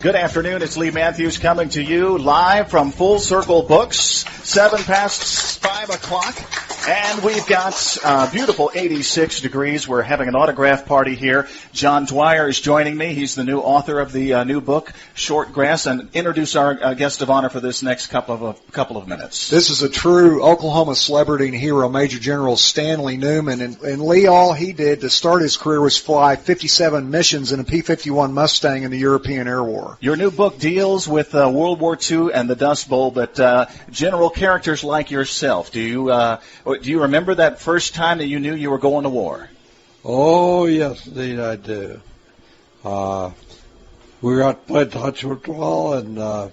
Good afternoon. It's Lee Matthews coming to you live from Full Circle Books, 7 past 5 o'clock. And we've got beautiful 86 degrees. We're having an autograph party here. JDwyer is joining me. He's the new author of the new book, Shortgrass. And introduce our guest of honor for this next couple of minutes. This is a true Oklahoma celebrity and hero, Major General Stanley Newman. And Lee, all he did to start his career was fly 57 missions in a P-51 Mustang in the European Air War. Your new book deals with World War II and the Dust Bowl, but general characters like yourself. Do you remember that first time that you knew you were going to war? Oh, yes, indeed I do. We were out playing touch football and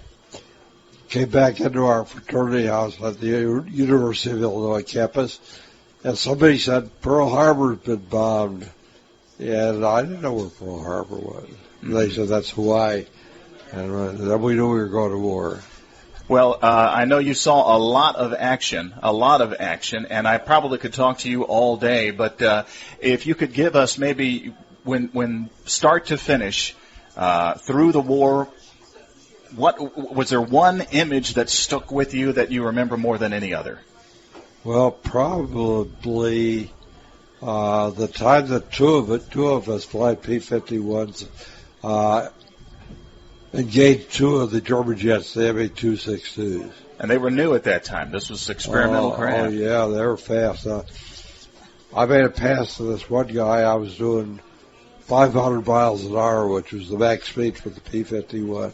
came back into our fraternity house at the University of Illinois campus, and somebody said Pearl Harbor's been bombed, and I didn't know where Pearl Harbor was. Mm-hmm. They said that's Hawaii, and then we knew we were going to war. Well, I know you saw a lot of action, and I probably could talk to you all day, but if you could give us maybe when start to finish through the war, what was there one image that stuck with you that you remember more than any other? Well, probably the time that two of us flight P-51s engaged two of the German jets, the MA-262s. And they were new at that time. This was experimental craft. Oh, yeah, they were fast. I made a pass to this one guy. I was doing 500 miles an hour, which was the max speed for the P-51.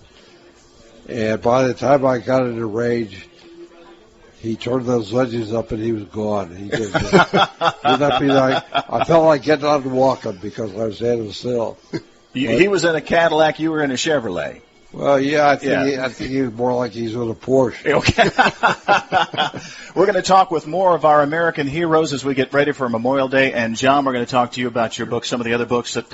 And by the time I got into range, he turned those engines up and he was gone. He just I felt like getting out and walking because I was standing still. He was in a Cadillac, you were in a Chevrolet. Well, yeah, I think he was more like he's in a Porsche. Okay. We're going to talk with more of our American heroes as we get ready for Memorial Day. And, John, we're going to talk to you about your book, some of the other books that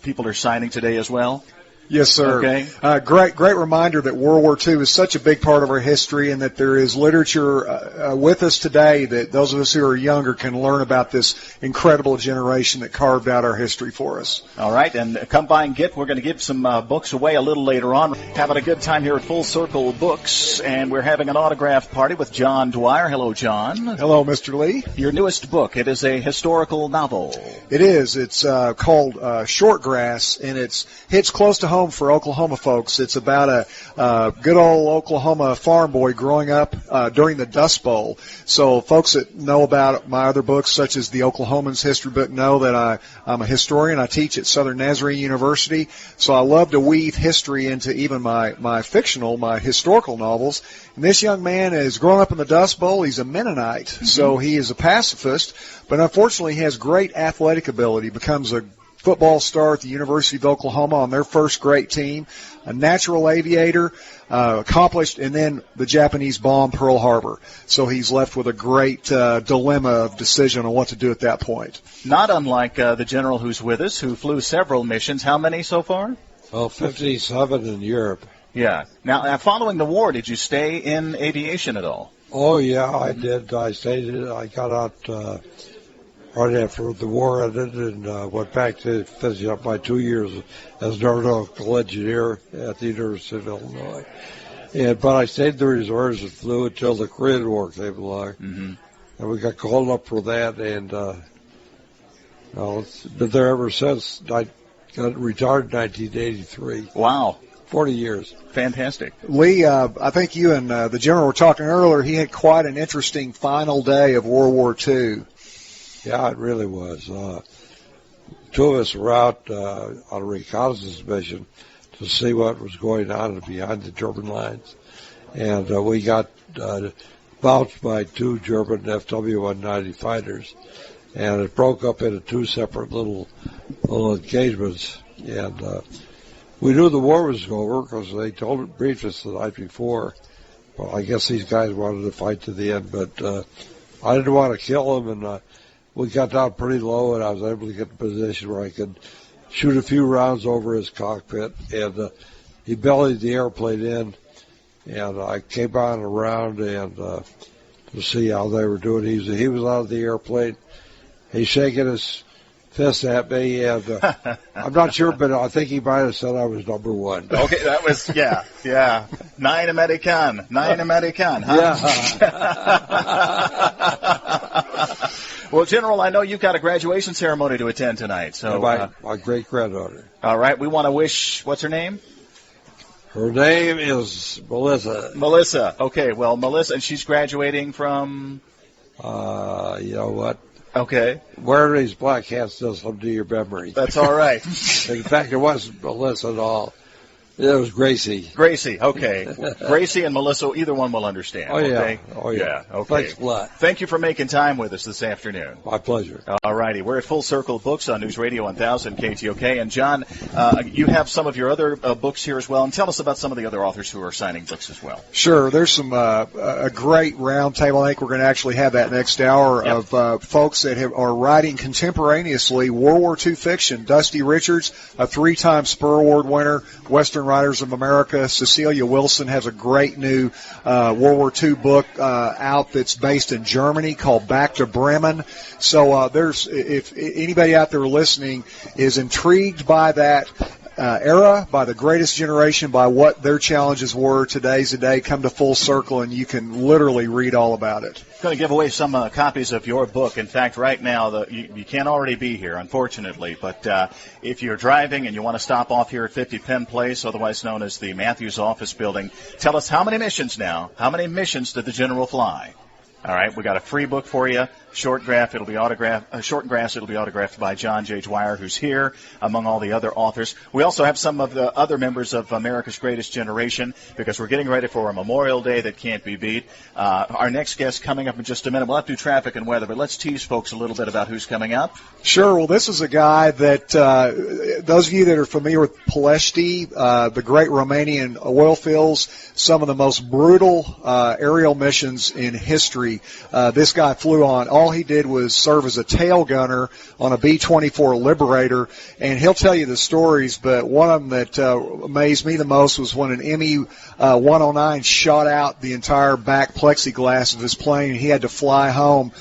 people are signing today as well. Yes, sir. Okay. Great reminder that World War II is such a big part of our history and that there is literature with us today that those of us who are younger can learn about this incredible generation that carved out our history for us. All right, and come by and we're going to give some books away a little later on. Having a good time here at Full Circle Books, and we're having an autograph party with JDwyer. Hello, John. Hello, Mr. Lee. Your newest book, it is a historical novel. It is. It's called Shortgrass, and it hits close to home for Oklahoma folks. It's about a good old Oklahoma farm boy growing up during the Dust Bowl. So folks that know about my other books, such as the Oklahoman's history book, know that I'm a historian. I teach at Southern Nazarene University. So I love to weave history into even my historical novels. And this young man is growing up in the Dust Bowl. He's a Mennonite, so he is a pacifist, but unfortunately he has great athletic ability, becomes a football star at the University of Oklahoma on their first great team, a natural aviator, accomplished, and then the Japanese bomb Pearl Harbor. So he's left with a great dilemma of decision on what to do at that point. Not unlike the general who's with us, who flew several missions. How many so far? Well, 57 in Europe. Yeah. Now, following the war, did you stay in aviation at all? Oh, yeah, I did. I got out right after the war ended and went back to finish up my 2 years as an aeronautical engineer at the University of Illinois. But I stayed in the reserves and flew until the Korean War came along. Mm-hmm. And we got called up for that, and it's been there ever since. I got retired in 1983. Wow. 40 years. Fantastic. Lee, I think you and the General were talking earlier. He had quite an interesting final day of World War II. Yeah, it really was. Two of us were out on a reconnaissance mission to see what was going on behind the German lines. And we got bounced by two German FW-190 fighters. And it broke up into two separate little engagements. And we knew the war was over because they briefed us the night before. Well, I guess these guys wanted to fight to the end, but I didn't want to kill them, and we got down pretty low, and I was able to get in a position where I could shoot a few rounds over his cockpit, and he bellied the airplane in, and I came on around and to see how they were doing. He was out of the airplane. He's shaking his fist at me, and I'm not sure, but I think he might have said I was number one. Okay, that was, yeah. Nine American, huh? Yeah. Well, General, I know you've got a graduation ceremony to attend tonight. So my great-granddaughter. All right, we want to wish, what's her name? Her name is Melissa. Melissa. Okay, well, Melissa, and she's graduating from? You know what? Okay. Wearing these black hats does something to your memory. That's all right. In fact, it wasn't Melissa at all. It was Gracie. Gracie, okay. Gracie and Melissa, either one will understand. Oh, yeah. Okay? Oh, yeah. Okay. Thanks a lot. Thank you for making time with us this afternoon. My pleasure. All righty. We're at Full Circle Books on News Radio 1000 KTOK. And, John, you have some of your other books here as well. And tell us about some of the other authors who are signing books as well. Sure. There's some a great round table. I think we're going to actually have that next hour of folks that are writing contemporaneously World War II fiction. Dusty Richards, a 3-time Spur Award winner, Western Writers of America. Cecilia Wilson has a great new World War II book out that's based in Germany called Back to Bremen. So there's, if anybody out there listening is intrigued by that era, by the greatest generation, by what their challenges were, today's the day, come to Full Circle and you can literally read all about it. Going to give away some copies of your book. In fact, right now, you can't already be here, unfortunately, but if you're driving and you want to stop off here at 50 Penn Place, otherwise known as the Matthews Office Building, tell us how many missions now, how many missions did the General fly? All right, we got a free book for you. Shortgrass, it'll be autographed by John JDwyer, who's here, among all the other authors. We also have some of the other members of America's Greatest Generation, because we're getting ready for a Memorial Day that can't be beat. Our next guest coming up in just a minute. We'll have to do traffic and weather, but let's tease folks a little bit about who's coming up. Sure. Well, this is a guy that, those of you that are familiar with Ploiești, the great Romanian oil fields, some of the most brutal aerial missions in history. This guy flew on. All he did was serve as a tail gunner on a B-24 Liberator, and he'll tell you the stories, but one of them that amazed me the most was when an ME-109 shot out the entire back plexiglass of his plane. He had to fly home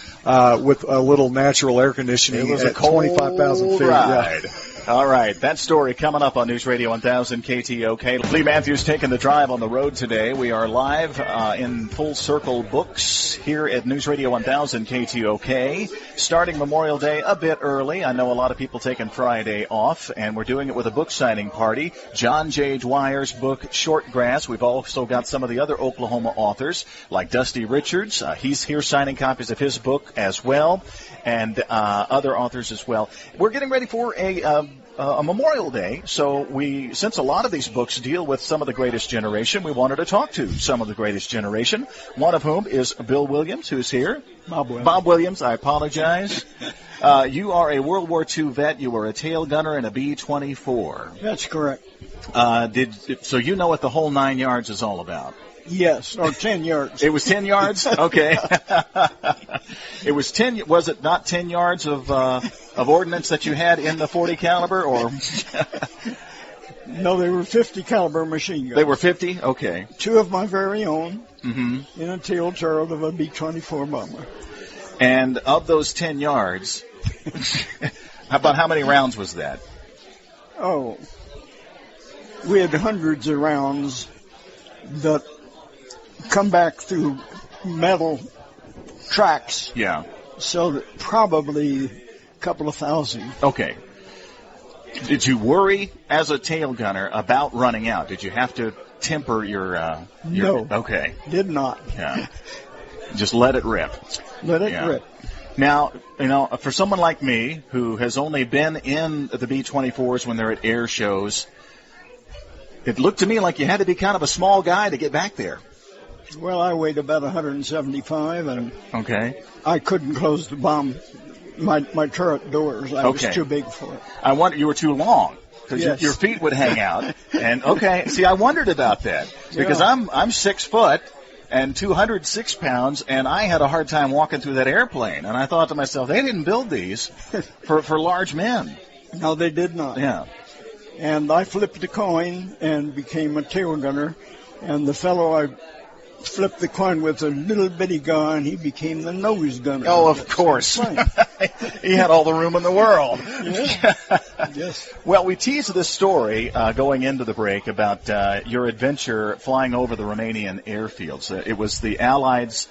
with a little natural air conditioning. It was at 25,000 feet. Ride. Yeah. All right, that story coming up on News Radio 1000 KTOK. Lee Matthews taking the drive on the road today. We are live in Full Circle Books here at News Radio 1000 KTOK. Starting Memorial Day a bit early. I know a lot of people taking Friday off, and we're doing it with a book signing party. John JDwyer's book, Shortgrass. We've also got some of the other Oklahoma authors, like Dusty Richards. He's here signing copies of his book as well, and other authors as well. We're getting ready for a Memorial Day, so since a lot of these books deal with some of the greatest generation, we wanted to talk to some of the greatest generation, one of whom is Bill Williams, who's here. Bob Williams, I apologize. You are a World War II vet. You were a tail gunner in a B-24. That's correct. So you know what the whole 9 yards is all about? Yes, or 10 yards. It was 10 yards? Okay. It was 10. Was it not 10 yards of ordnance that you had in the 40 caliber, or? No, they were 50 caliber machine guns. They were 50? Okay. 2 of my very own in a tail turret of a B-24 bomber. And of those 10 yards, about how many rounds was that? Oh, we had hundreds of rounds that come back through metal tracks. Yeah. So that probably a couple of thousand. Okay. Did you worry as a tail gunner about running out? Did you have to temper your No. Okay. Did not. Yeah. Just let it rip. Let it rip. Now, for someone like me who has only been in the B-24s when they're at air shows, it looked to me like you had to be kind of a small guy to get back there. Well, I weighed about 175, and okay, I couldn't close the bomb, my turret doors. I was too big for it. I wonder, you were too long, because yes. your feet would hang out. And see, I wondered about that, because I'm 6 foot and 206 pounds, and I had a hard time walking through that airplane. And I thought to myself, they didn't build these for large men. No, they did not. Yeah. And I flipped the coin and became a tail gunner, and the fellow I flipped the coin with a little bitty gun, he became the nose gunner. Oh, of course. He had all the room in the world. Yeah. Yes. Well, we teased this story going into the break about your adventure flying over the Romanian airfields. It was the Allies'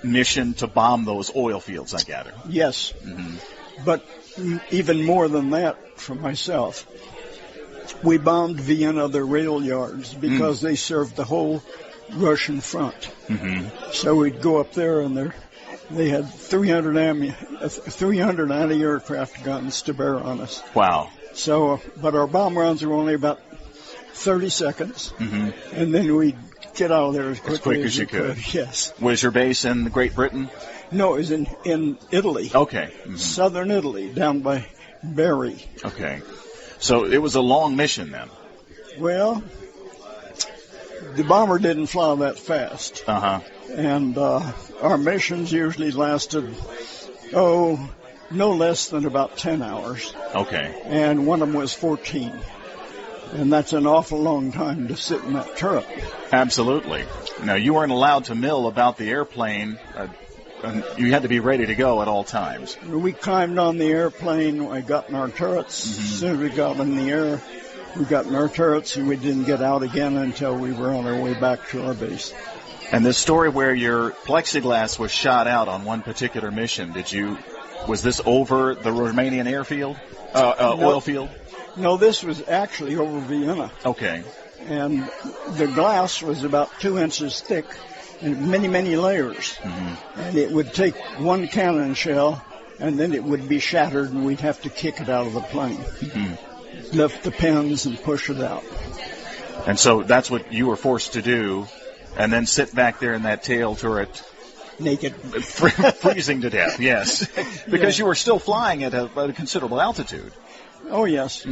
mission to bomb those oil fields, I gather. Yes. Mm-hmm. But even more than that for myself. We bombed Vienna, the rail yards, because they served the whole Russian front. Mm-hmm. So we'd go up there, and they had 300 anti-aircraft guns to bear on us. Wow. So, but our bomb rounds were only about 30 seconds, and then we'd get out of there as quick as you could. Yes. Was your base in Great Britain? No, it was in Italy. Okay. Mm-hmm. Southern Italy, down by Bari. Okay. So it was a long mission then. Well, the bomber didn't fly that fast. Uh-huh. And our missions usually lasted, no less than about 10 hours. Okay. And one of them was 14. And that's an awful long time to sit in that turret. Absolutely. Now, you weren't allowed to mill about the airplane. And you had to be ready to go at all times. We climbed on the airplane. I got in our turrets. As soon as we got in the air, we got in our turrets, and we didn't get out again until we were on our way back to our base. And this story where your plexiglass was shot out on one particular mission, was this over the Romanian airfield, oil field? No, this was actually over Vienna. Okay. And the glass was about 2 inches thick and many, many layers. And it would take one cannon shell, and then it would be shattered, and we'd have to kick it out of the plane. Lift the pins and push it out. And so that's what you were forced to do, and then sit back there in that tail turret. Naked. Freezing to death, yes. Because you were still flying at a considerable altitude. Oh, yes.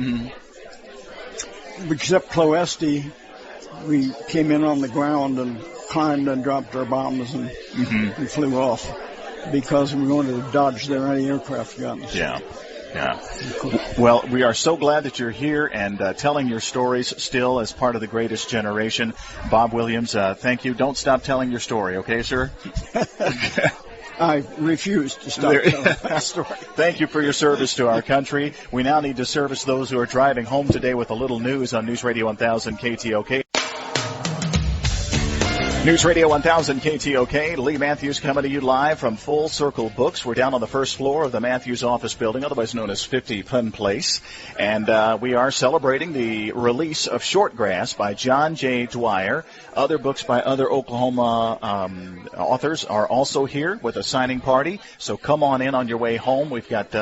Except Ploesti, we came in on the ground and climbed and dropped our bombs and flew off because we wanted to dodge their anti-aircraft guns. Yeah. Well, we are so glad that you're here and telling your stories still as part of the greatest generation. Bob Williams, thank you. Don't stop telling your story, okay, sir? I refuse to stop telling my story. Thank you for your service to our country. We now need to service those who are driving home today with a little news on News Radio 1000 KTOK. News Radio 1000 KTOK, Lee Matthews coming to you live from Full Circle Books. We're down on the first floor of the Matthews office building, otherwise known as 50 Penn Place. And we are celebrating the release of Shortgrass by John JDwyer. Other books by other Oklahoma authors are also here with a signing party. So come on in on your way home. We've got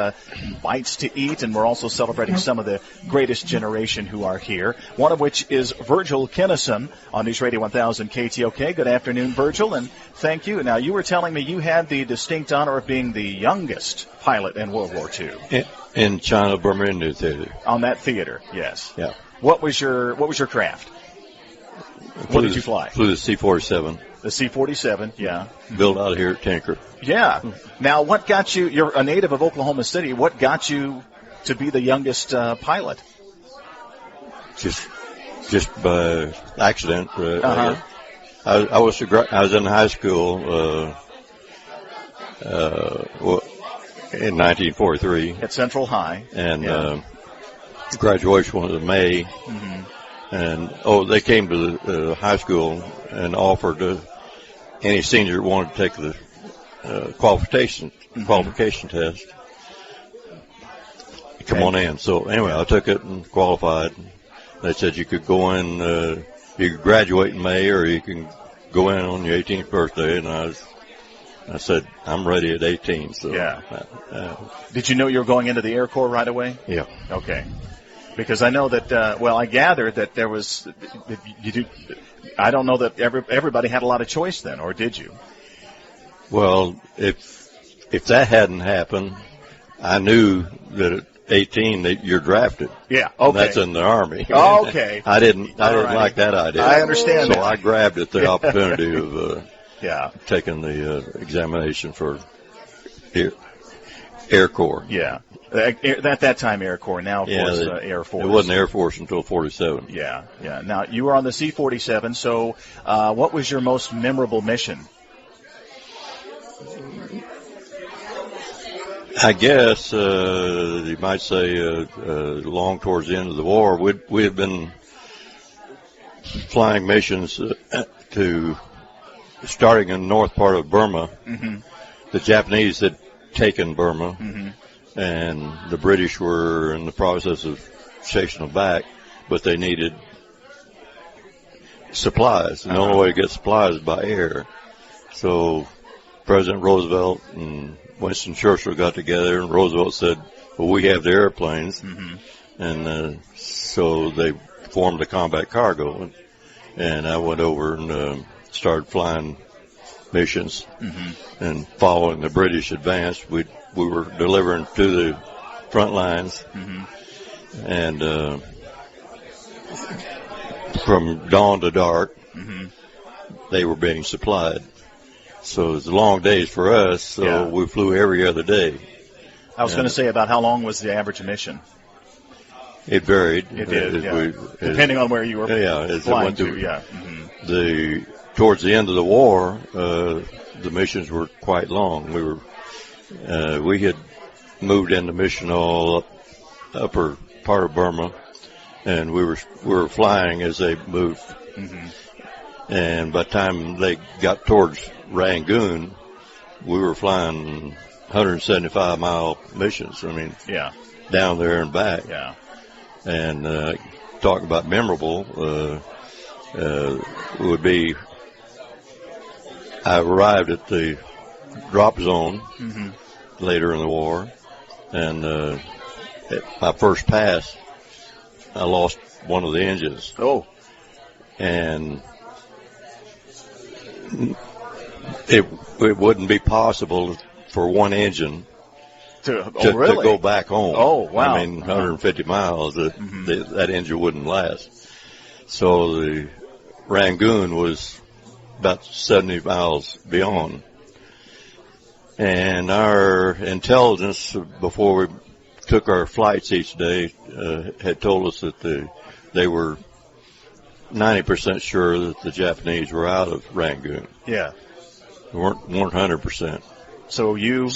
bites to eat, and we're also celebrating some of the greatest generation who are here, one of which is Virgil Kinnison on News Radio 1000 KTOK. Good afternoon, Virgil, and thank you. Now, you were telling me you had the distinct honor of being the youngest pilot in World War II. In China, Bremen Theater. On that theater, yes. Yeah. What was your craft? What did you fly? Flew the C-47. The C-47, yeah. Built out here at Tinker. Yeah. Now, what got you? You're a native of Oklahoma City. What got you to be the youngest pilot? Just by accident. I was in high school in 1943 at Central High, and graduation was in May. And they came to the high school and offered any senior that wanted to take the qualification test, come on in. So anyway, I took it and qualified. They said you could go in. You could graduate in May, or you can go in on your 18th birthday. And I said, I'm ready at 18. So yeah. Did you know you were going into the Air Corps right away? Yeah. Okay. Because I know that. I gathered that there was. I don't know that everybody had a lot of choice then, or did you? Well, if that hadn't happened, I knew that at 18 that you're drafted. Yeah. Okay. That's in the Army. Oh, okay. I didn't like that idea. I understand. So I grabbed at the opportunity of taking the examination for Air Corps. Yeah. At that time, Air Corps. Now, of course, Air Force. It wasn't Air Force until 47. Yeah. Now, you were on the C-47, so what was your most memorable mission? I guess you might say long towards the end of the war, we had been flying missions to starting in the north part of Burma. Mm-hmm. The Japanese had taken Burma, and the British were in the process of chasing them back, but they needed supplies, and the only way to get supplies is by air. So President Roosevelt and Winston Churchill got together, and Roosevelt said, well, we have the airplanes, and so they formed a combat cargo, and I went over and started flying missions, and following the British advance, we were delivering to the front lines, and from dawn to dark, they were being supplied. So it was long days for us, so we flew every other day. I was going to say, about how long was the average mission? It varied. It did, depending on where you were flying to, Towards the end of the war, the missions were quite long. We had moved into mission all upper part of Burma, and we were flying as they moved. And by the time they got towards Rangoon, we were flying 175-mile missions. I mean, down there and back. Yeah. And talking about memorable, would be I arrived at the drop zone later in the war, and at my first pass, I lost one of the engines. Oh. And it wouldn't be possible for one engine to go back home. Oh, wow. I mean, 150 miles, that engine wouldn't last. So the Rangoon was about 70 miles beyond. And our intelligence, before we took our flights each day, had told us that they were 90% sure that the Japanese were out of Rangoon. Yeah. They weren't 100%. So you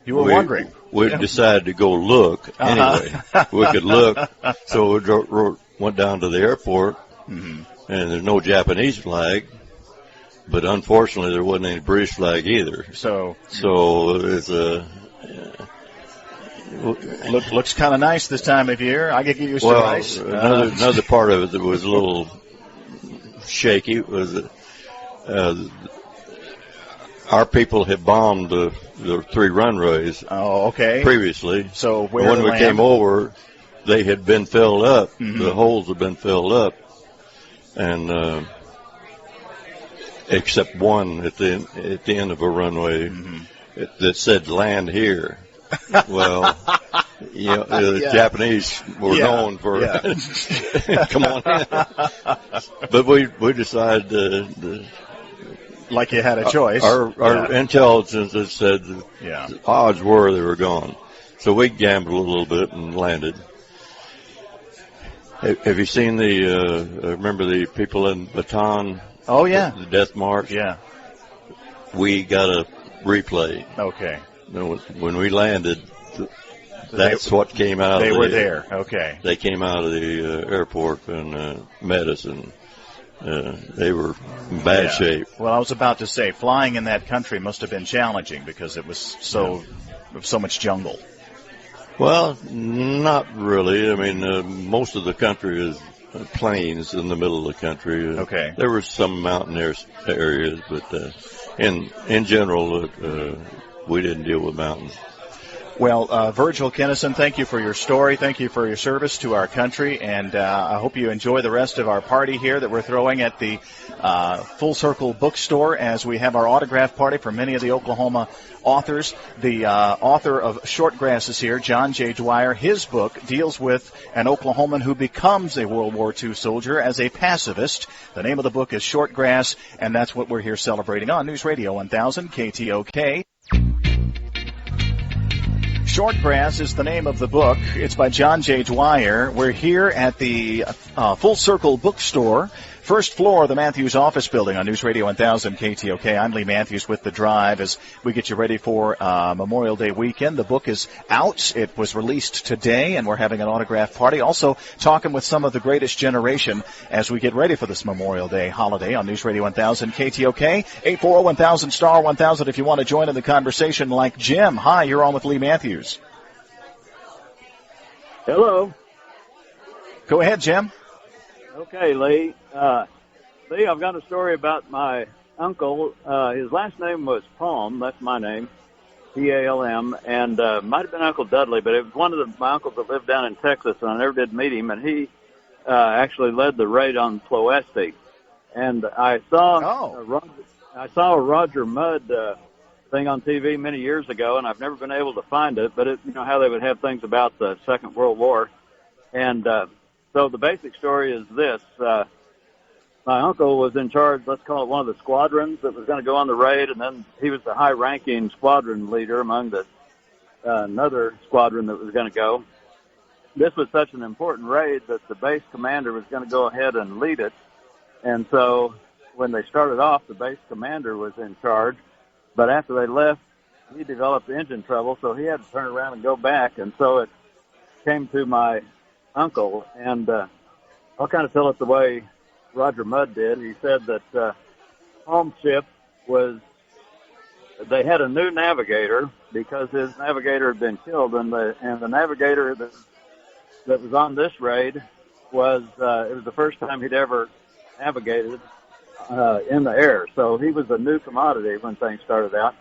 were wondering. We decided to go look anyway. We could look. So we went down to the airport, and there's no Japanese flag, but unfortunately there wasn't any British flag either. So it's looks kind of nice this time of year. I get used to ice. Another part of it that was a little shaky was our people had bombed the 3 runways. Oh, okay. Previously. So when we came over, they had been filled up. The holes had been filled up, and except one at the end of a runway that said "land here." Well, the Japanese were known for come on in. But we decided to like you had a choice. Our intelligence had said the odds were they were gone. So we gambled a little bit and landed. Have you seen remember the people in Bataan? Oh, yeah. The Death March? Yeah. We got a replay. Okay. When we landed, that's what came out of They were there. Okay. They came out of the airport and met us, and they were in bad shape. Well, I was about to say, flying in that country must have been challenging because it was so much jungle. Well, not really. I mean, most of the country is plains in the middle of the country. Okay. There were some mountain areas, but in general, we didn't deal with mountains. Well, Virgil Kinnison, thank you for your story. Thank you for your service to our country, and I hope you enjoy the rest of our party here that we're throwing at the Full Circle Bookstore as we have our autograph party for many of the Oklahoma authors. The author of Shortgrass is here, John JDwyer. His book deals with an Oklahoman who becomes a World War II soldier as a pacifist. The name of the book is Shortgrass, and that's what we're here celebrating on News Radio 1000 KTOK. Shortgrass is the name of the book. It's by John JDwyer. We're here at the Full Circle Bookstore first floor of the Matthews office building on News Radio 1000 KTOK. I'm Lee Matthews with The Drive as we get you ready for Memorial Day weekend. The book is out. It was released today, and we're having an autograph party. Also talking with some of the greatest generation as we get ready for this Memorial Day holiday on News Radio 1000 KTOK. 840-1000 star 1000 if you want to join in the conversation like Jim. Hi, you're on with Lee Matthews. Hello. Go ahead, Jim. Okay, Lee. Lee, I've got a story about my uncle. His last name was Palm. That's my name, P-A-L-M, and might have been Uncle Dudley, but it was one of my uncles that lived down in Texas, and I never did meet him, and he actually led the raid on Ploesti. And I saw a Roger Mudd thing on TV many years ago, and I've never been able to find it, but you know how they would have things about the Second World War. And so the basic story is this. My uncle was in charge, let's call it one of the squadrons that was going to go on the raid, and then he was the high-ranking squadron leader among the another squadron that was going to go. This was such an important raid that the base commander was going to go ahead and lead it. And so when they started off, the base commander was in charge. But after they left, he developed engine trouble, so he had to turn around and go back. And so it came to my uncle. And I'll kind of tell it the way Roger Mudd did. He said that Palm's ship they had a new navigator because his navigator had been killed. And the navigator that was on this raid it was the first time he'd ever navigated in the air. So he was a new commodity when things started out.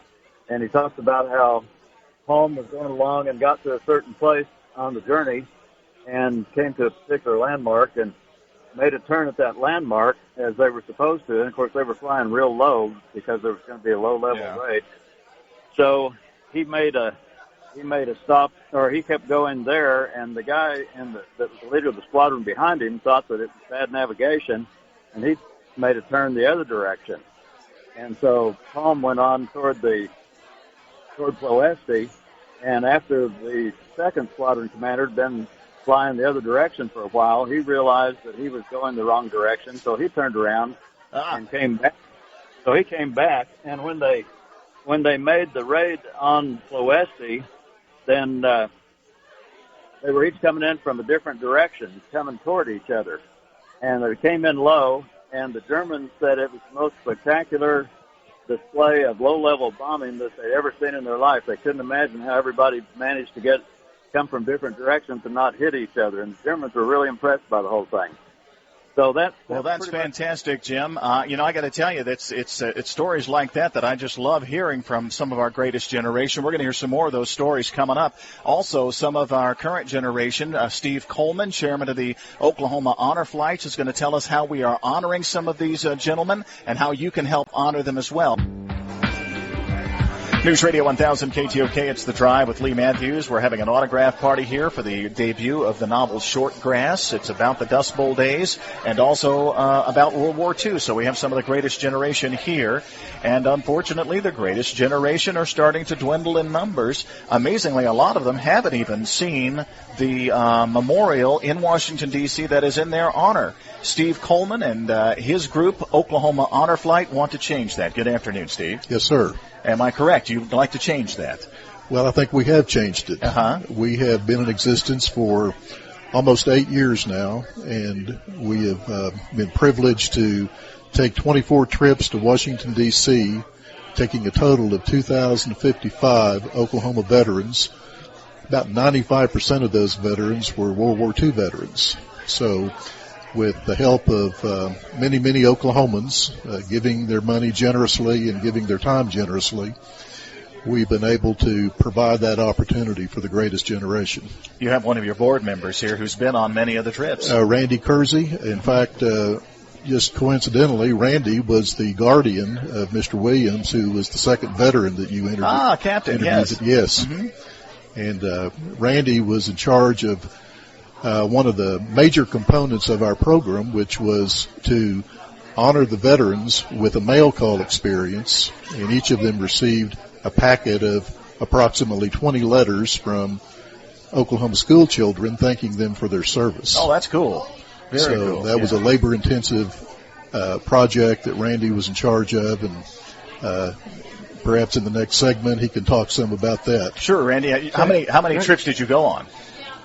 And he talked about how Palm was going along and got to a certain place on the journey and came to a particular landmark and made a turn at that landmark as they were supposed to. And, of course, they were flying real low because there was going to be a low-level raid. So he made a stop, or he kept going there, and the guy that was the leader of the squadron behind him thought that it was bad navigation, and he made a turn the other direction. And so Palm went on toward Ploesti, and after the second squadron commander had been flying the other direction for a while, he realized that he was going the wrong direction, so he turned around and came back. So he came back, and when they made the raid on Ploesti, then they were each coming in from a different direction, coming toward each other. And they came in low, and the Germans said it was the most spectacular display of low-level bombing that they'd ever seen in their life. They couldn't imagine how everybody managed to come from different directions and not hit each other. And the Germans were really impressed by the whole thing. So that's fantastic, Jim. I got to tell you, it's stories like that I just love hearing from some of our greatest generation. We're going to hear some more of those stories coming up. Also, some of our current generation, Steve Coleman, chairman of the Oklahoma Honor Flights, is going to tell us how we are honoring some of these gentlemen and how you can help honor them as well. News Radio 1000 KTOK, it's The Drive with Lee Matthews. We're having an autograph party here for the debut of the novel Shortgrass. It's about the Dust Bowl days and also about World War II. So we have some of the greatest generation here. And unfortunately, the greatest generation are starting to dwindle in numbers. Amazingly, a lot of them haven't even seen the memorial in Washington, D.C. that is in their honor. Steve Coleman and his group, Oklahoma Honor Flight, want to change that. Good afternoon, Steve. Yes, sir. Am I correct? You'd like to change that? Well, I think we have changed it. Uh-huh. We have been in existence for almost 8 years now, and we have been privileged to take 24 trips to Washington, D.C., taking a total of 2,055 Oklahoma veterans. About 95% of those veterans were World War II veterans. So with the help of many, many Oklahomans giving their money generously and giving their time generously, we've been able to provide that opportunity for the greatest generation. You have one of your board members here who's been on many of the trips. Randy Kersey. In fact, just coincidentally, Randy was the guardian of Mr. Williams, who was the second veteran that you interviewed. Captain, yes. Yes. Mm-hmm. And Randy was in charge of one of the major components of our program, which was to honor the veterans with a mail call experience, and each of them received a packet of approximately 20 letters from Oklahoma school children thanking them for their service. Oh, that's cool. Very cool. That was a labor-intensive project that Randy was in charge of, and perhaps in the next segment he can talk some about that. Sure, Randy. How many trips did you go on?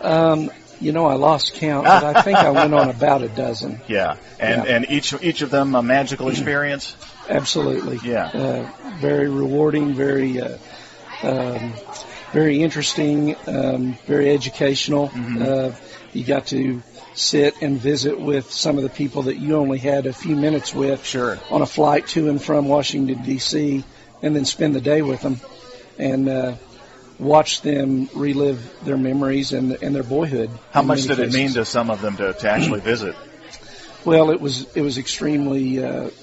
I lost count, but I think I went on about a dozen. Yeah, and each of them a magical experience. Absolutely. Yeah. Very rewarding, very interesting, very educational. You got to sit and visit with some of the people that you only had a few minutes with. Sure. On a flight to and from Washington, D.C., and then spend the day with them and watch them relive their memories and their boyhood. How much did it mean to some of them to actually visit? Well, it was extremely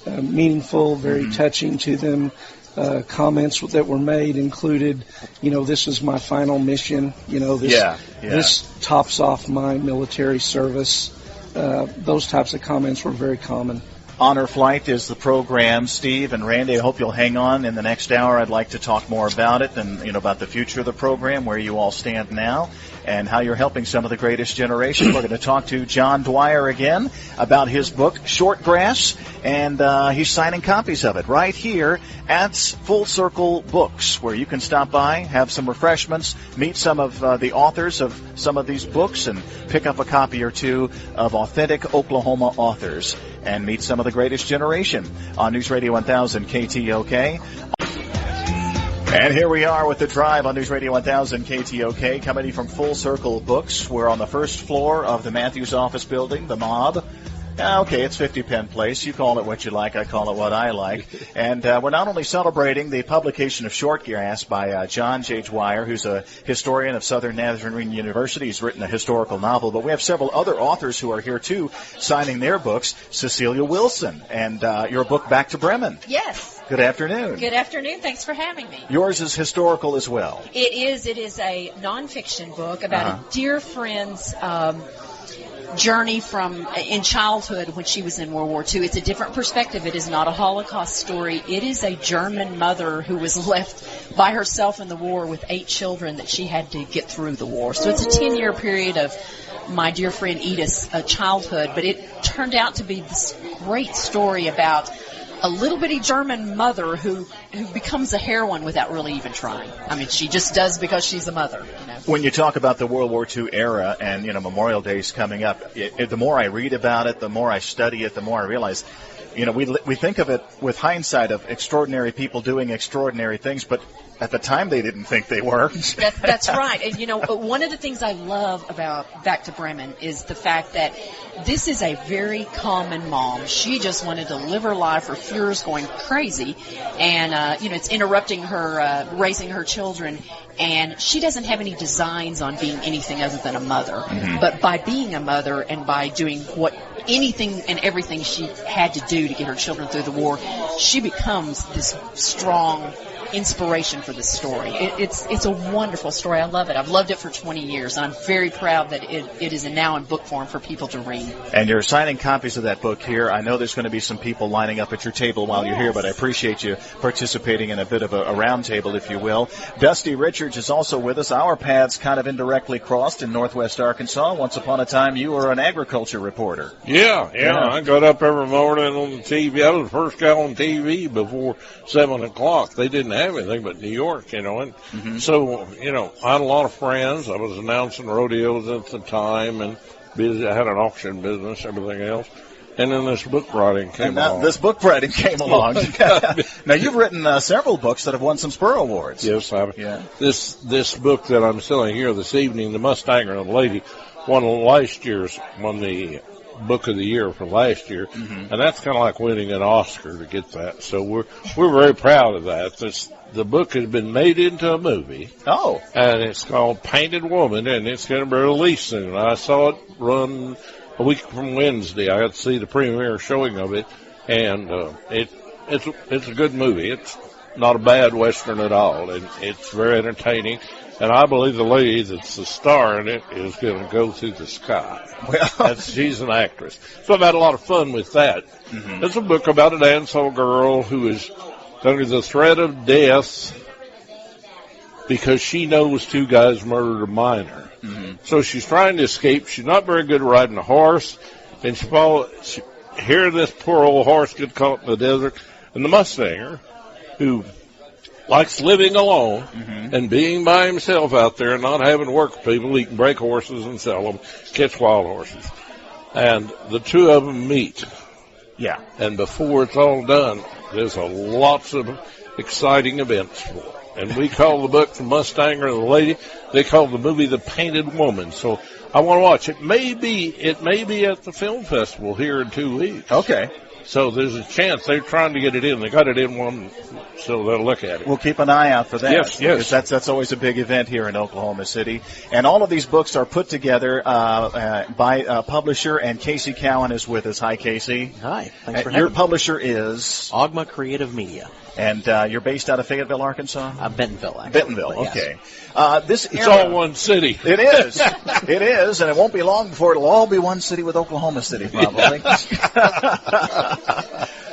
meaningful, very touching to them. Comments that were made included, this is my final mission. This tops off my military service. Those types of comments were very common. Honor Flight is the program. Steve and Randy, I hope you'll hang on. In the next hour, I'd like to talk more about it and about the future of the program, where you all stand now, and how you're helping some of the greatest generation. We're going to talk to JDwyer again about his book, Shortgrass, and he's signing copies of it right here at Full Circle Books, where you can stop by, have some refreshments, meet some of the authors of some of these books, and pick up a copy or two of authentic Oklahoma authors, and meet some of the greatest generation on News Radio 1000 KTOK. And here we are with the drive on News Radio 1000 KTOK, coming from Full Circle Books. We're on the first floor of the Matthews office building, the Mob. Okay, it's 50 Penn Place. You call it what you like. I call it what I like. And we're not only celebrating the publication of Shortgrass by John JDwyer, who's a historian of Southern Nazarene University. He's written a historical novel, but we have several other authors who are here, too, signing their books. Cecilia Wilson, and your book, Back to Bremen. Yes. Good afternoon. Good afternoon. Thanks for having me. Yours is historical as well. It is. It is a nonfiction book about a dear friend's journey in childhood when she was in World War II. It's a different perspective. It is not a Holocaust story. It is a German mother who was left by herself in the war with 8 children that she had to get through the war. So it's a 10-year period of my dear friend Edith's childhood, but it turned out to be this great story about a little bitty German mother who becomes a heroine without really even trying. I mean, she just does because she's a mother. When you talk about the World War II era and, Memorial Day's coming up, the more I read about it, the more I study it, the more I realize, we think of it with hindsight of extraordinary people doing extraordinary things, but at the time they didn't think they were. That's right. And, one of the things I love about Back to Bremen is the fact that this is a very common mom. She just wanted to live her life. Her Führer's going crazy. And, it's interrupting her raising her children. And she doesn't have any designs on being anything other than a mother. Mm-hmm. But by being a mother and by doing anything and everything she had to do to get her children through the war, she becomes this strong inspiration for this story. It's a wonderful story. I love it. I've loved it for 20 years. And I'm very proud that it is now in book form for people to read. And you're signing copies of that book here. I know there's going to be some people lining up at your table while you're here, but I appreciate you participating in a bit of a round table, if you will. Dusty Richards is also with us. Our paths kind of indirectly crossed in Northwest Arkansas. Once upon a time, you were an agriculture reporter. Yeah. I got up every morning on the TV. I was the first guy on TV before 7 o'clock. They didn't have anything but New York, and so, I had a lot of friends. I was announcing rodeos at the time and busy. I had an auction business, everything else. And then this book writing came along. Now, you've written several books that have won some Spur Awards. Yes, I have. Yeah. This book that I'm selling here this evening, The Mustanger and the Lady, won the Book of the Year for last year, and that's kind of like winning an Oscar to get that. So we're very proud of that. The book has been made into a movie. Oh, and it's called Painted Woman, and it's going to be released soon. I saw it run a week from Wednesday. I got to see the premiere showing of it, and it's a good movie. It's not a bad Western at all, and it's very entertaining. And I believe the lady that's the star in it is going to go through the sky. Well, she's an actress. So I've had a lot of fun with that. Mm-hmm. It's a book about a dance hall girl who is under the threat of death because she knows 2 guys murdered a minor. Mm-hmm. So she's trying to escape. She's not very good at riding a horse, and here this poor old horse get caught in the desert, and the Mustanger, who likes living alone and being by himself out there and not having to work for people, he can break horses and sell them, catch wild horses. And the two of them meet. Yeah. And before it's all done, there's lots of exciting events for it. And we call the book The Mustanger and the Lady. They call the movie The Painted Woman. So I want to watch. It may be at the film festival here in 2 weeks. Okay. So there's a chance they're trying to get it in. They got it in one, so they'll look at it. We'll keep an eye out for that. Yes. Because that's always a big event here in Oklahoma City. And all of these books are put together by a publisher, and Casey Cowan is with us. Hi, Casey. Hi. Thanks for having me. Your publisher is? Ogma Creative Media. And you're based out of Fayetteville, Arkansas? Bentonville, actually. Bentonville, okay. It's all one city. It is. It is, and it won't be long before it'll all be one city with Oklahoma City, probably.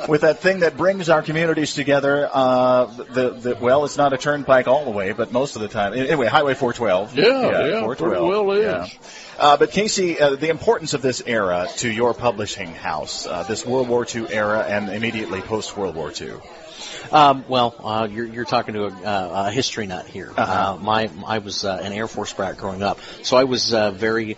With that thing that brings our communities together, well, it's not a turnpike all the way, but most of the time. Anyway, Highway 412. Yeah, 412. pretty well is. Yeah. But Casey, the importance of this era to your publishing house, this World War II era and immediately post-World War II. You're talking to a history nut here. I was an Air Force brat growing up, so I was very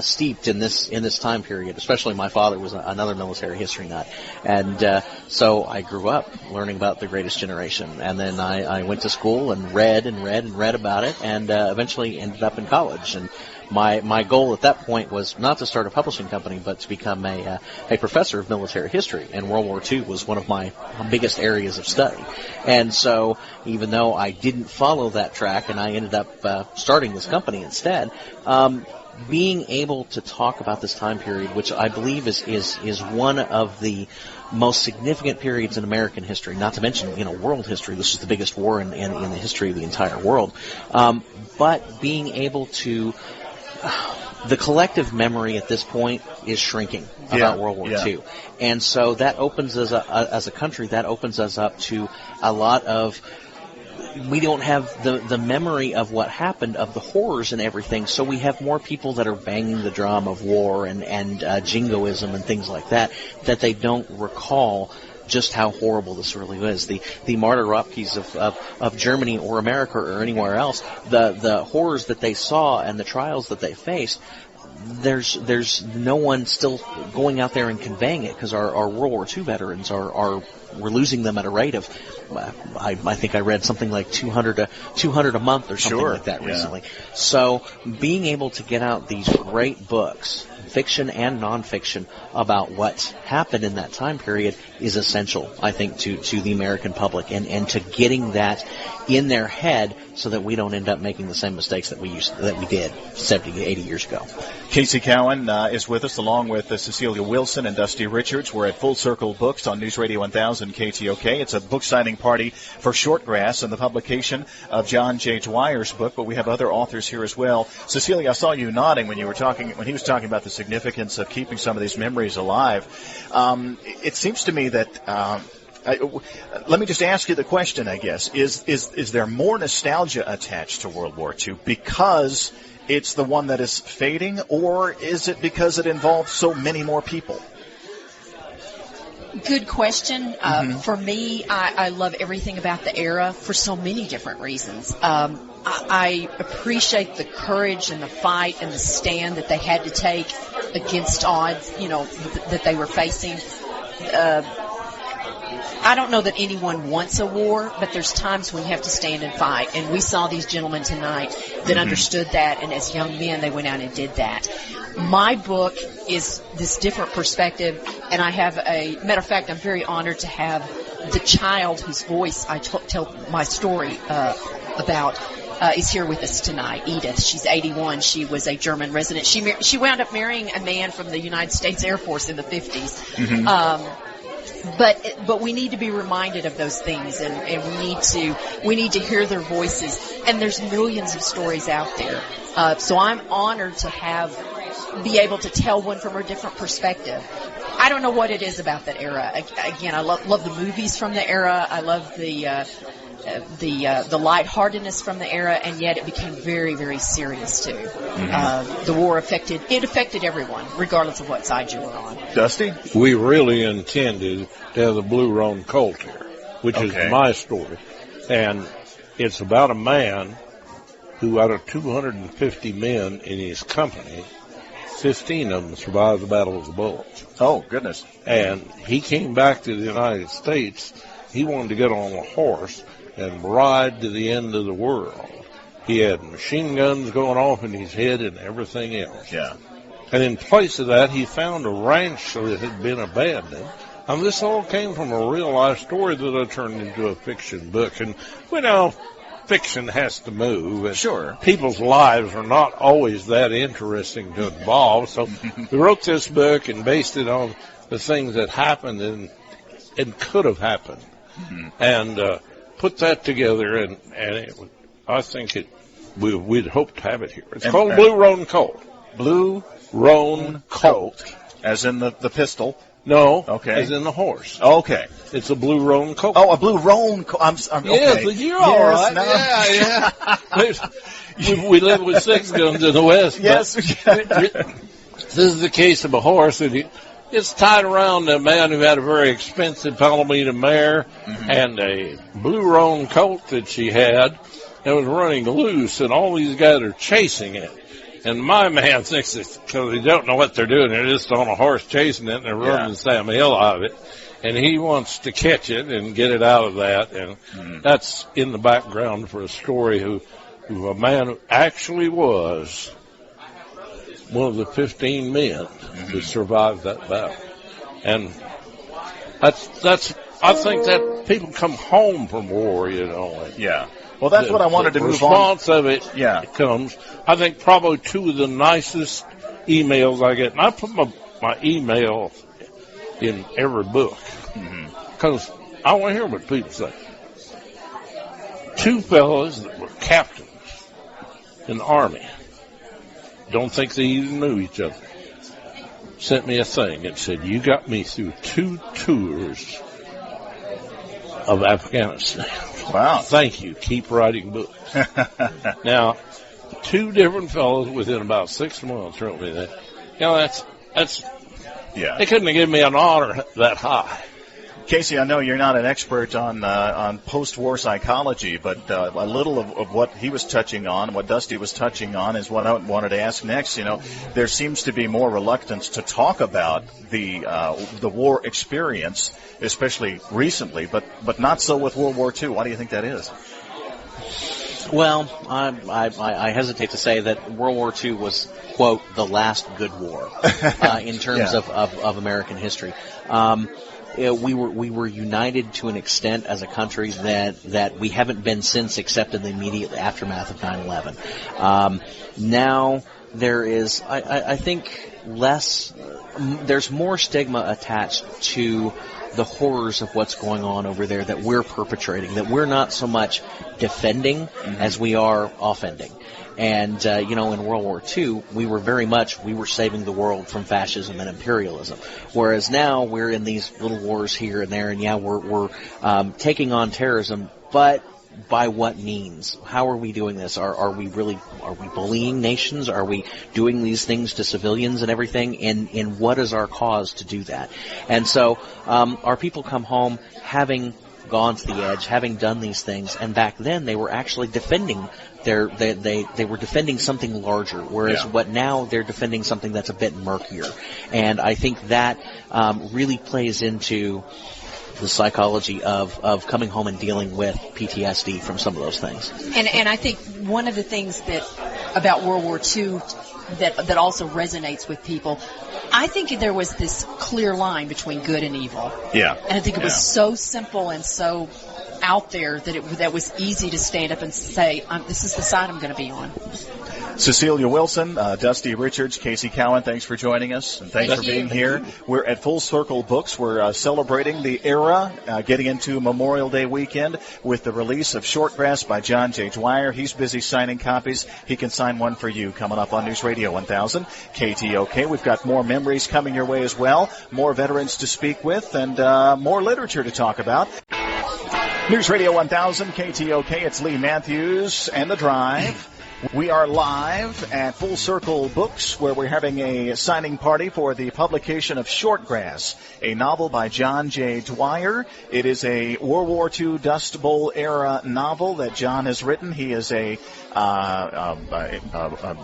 steeped in this time period. Especially my father was another military history nut, and so I grew up learning about the Greatest Generation. And then I went to school and read about it, and eventually ended up in college. And my goal at that point was not to start a publishing company, but to become a professor of military history. And World War II was one of my biggest areas of study. And so even though I didn't follow that track and I ended up starting this company instead, being able to talk about this time period, which I believe is one of the most significant periods in American history, not to mention, world history. This is the biggest war in the history of the entire world. But being able to the collective memory at this point is shrinking about World War II. And so that opens us as a country, that opens us up to a lot of, we don't have the memory of what happened, of the horrors and everything, so we have more people that are banging the drum of war and jingoism and things like that they don't recall just how horrible this really is. The Martyropkis of Germany or America or anywhere else, the horrors that they saw and the trials that they faced, there's no one still going out there and conveying it, because our World War II veterans we're losing them at a rate of, I think I read something like 200 a month or something like that recently. So being able to get out these great books, fiction and nonfiction, about what happened in that time period is essential, I think, to the American public and to getting that in their head so that we don't end up making the same mistakes that we did 70, 80 years ago. Casey Cowan is with us, along with Cecilia Wilson and Dusty Richards. We're at Full Circle Books on News Radio 1000 KTOK. It's a book signing party for Shortgrass and the publication of John JDwyer's book, but we have other authors here as well. Cecilia, I saw you nodding when he was talking about the significance of keeping some of these memories alive. It seems to me that let me just ask you the question, I guess. Is there more nostalgia attached to World War II because it's the one that is fading, or is it because it involves so many more people? Good question. For me, I love everything about the era for so many different reasons. I appreciate the courage and the fight and the stand that they had to take against odds, that they were facing. I don't know that anyone wants a war, but there's times when you have to stand and fight. And we saw these gentlemen tonight that understood that, and as young men, they went out and did that. My book is this different perspective, and I have matter of fact, I'm very honored to have the child whose voice I tell my story about is here with us tonight, Edith. She's 81. She was a German resident. She wound up marrying a man from the United States Air Force in the 50s. But we need to be reminded of those things, and we need to hear their voices. And there's millions of stories out there. So I'm honored to be able to tell one from a different perspective. I don't know what it is about that era. Again, I love the movies from the era. I love the the lightheartedness from the era, and yet it became very, very serious too. The war affected everyone, regardless of what side you were on. Dusty? We really intended to have the Blue Roan Colt here, which is my story. And it's about a man who, out of 250 men in his company, 15 of them survived the Battle of the Bulge. Oh, goodness. And he came back to the United States. He wanted to get on a horse and ride to the end of the world. He had machine guns going off in his head and everything else. Yeah. And in place of that, he found a ranch that had been abandoned. And this all came from a real-life story that I turned into a fiction book. And, fiction has to move. And sure. People's lives are not always that interesting to involve. So we wrote this book and based it on the things that happened and could have happened. And put that together, and I think we'd hope to have it here. It's called Blue Roan Colt. Blue Roan Colt. As in the pistol? No. Okay. As in the horse. Okay. It's a Blue Roan Colt. Oh, a Blue Roan Colt. I'm okay. Yes, you're all right. Yeah. We live with 6 guns in the West. Yes. This is the case of a horse, and it's tied around a man who had a very expensive Palomino mare and a Blue Roan Colt that she had that was running loose, and all these guys are chasing it. And my man thinks it's because they don't know what they're doing. They're just on a horse chasing it, and they're running Sam Hill out of it. And he wants to catch it and get it out of that. And that's in the background for a story who a man who actually was one of the 15 men who survived that battle. And that's I think that people come home from war, Yeah. Well, that's what I wanted to move on. The response of it comes, I think, probably 2 of the nicest emails I get. And I put my email in every book because I want to hear what people say. 2 fellows that were captains in the Army, don't think they even knew each other, sent me a thing that said, "You got me through 2 tours of Afghanistan." Wow. Thank you. Keep writing books. Now, 2 different fellows within about 6 months wrote me that. That's they couldn't have given me an honor that high. Casey, I know you're not an expert on post-war psychology, but a little of what he was touching on, what Dusty was touching on, is what I wanted to ask next. There seems to be more reluctance to talk about the war experience, especially recently, but not so with World War II. Why do you think that is? Well, I hesitate to say that World War II was, quote, the last good war in terms of American history. We were united to an extent as a country that we haven't been since, except in the immediate aftermath of 9/11. Now there is, I think, there's more stigma attached to the horrors of what's going on over there that we're perpetrating, that we're not so much defending as we are offending. And, in World War II, we were saving the world from fascism and imperialism. Whereas now we're in these little wars here and there, and we're taking on terrorism, but by what means? How are we doing this? Are we bullying nations? Are we doing these things to civilians and everything? And what is our cause to do that? And so, our people come home having gone to the edge, having done these things, and back then they were actually defending they were defending something larger, whereas what now they're defending something that's a bit murkier. And I think that really plays into the psychology of coming home and dealing with PTSD from some of those things. And I think one of the things about World War II that also resonates with people, I think there was this clear line between good and evil. Yeah. And I think it was so simple and so out there that was easy to stand up and say, this is the side I'm going to be on. Cecilia Wilson, Dusty Richards, Casey Cowan, thanks for joining us, and thanks for being here. We're at Full Circle Books. We're celebrating the era, getting into Memorial Day weekend with the release of Shortgrass by John JDwyer. He's busy signing copies. He can sign one for you coming up on News Radio 1000, KTOK. We've got more memories coming your way as well, more veterans to speak with, and more literature to talk about. News Radio 1000, KTOK, it's Lee Matthews and The Drive. We are live at Full Circle Books, where we're having a signing party for the publication of Shortgrass, a novel by John JDwyer. It is a World War II Dust Bowl era novel that John has written. He is a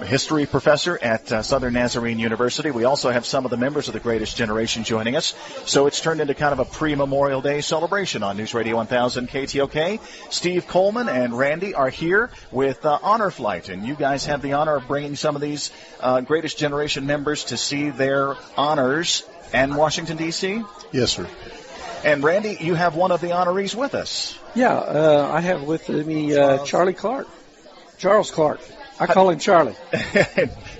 history professor at Southern Nazarene University. We also have some of the members of the Greatest Generation joining us. So it's turned into kind of a pre-Memorial Day celebration on News Radio 1000 KTOK. Steve Coleman and Randy are here with Honor Flight, and you guys have the honor of bringing some of these Greatest Generation members to see their honors in Washington, D.C.? Yes, sir. And Randy, you have one of the honorees with us. Yeah, I have with me Charles Clark. I call him Charlie.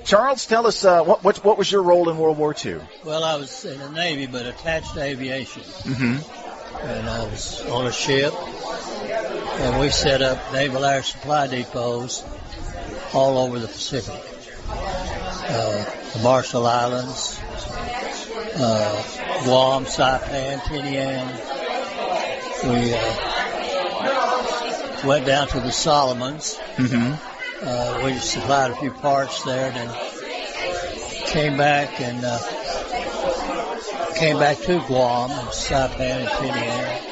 Charles, tell us, what was your role in World War II? Well, I was in the Navy, but attached to aviation. Mm-hmm. And I was on a ship, and we set up naval air supply depots all over the Pacific. The Marshall Islands, Guam, Saipan, Tinian. We went down to the Solomons. Mm-hmm. We supplied a few parts there, and then came back to Guam and Saipan and Tinian.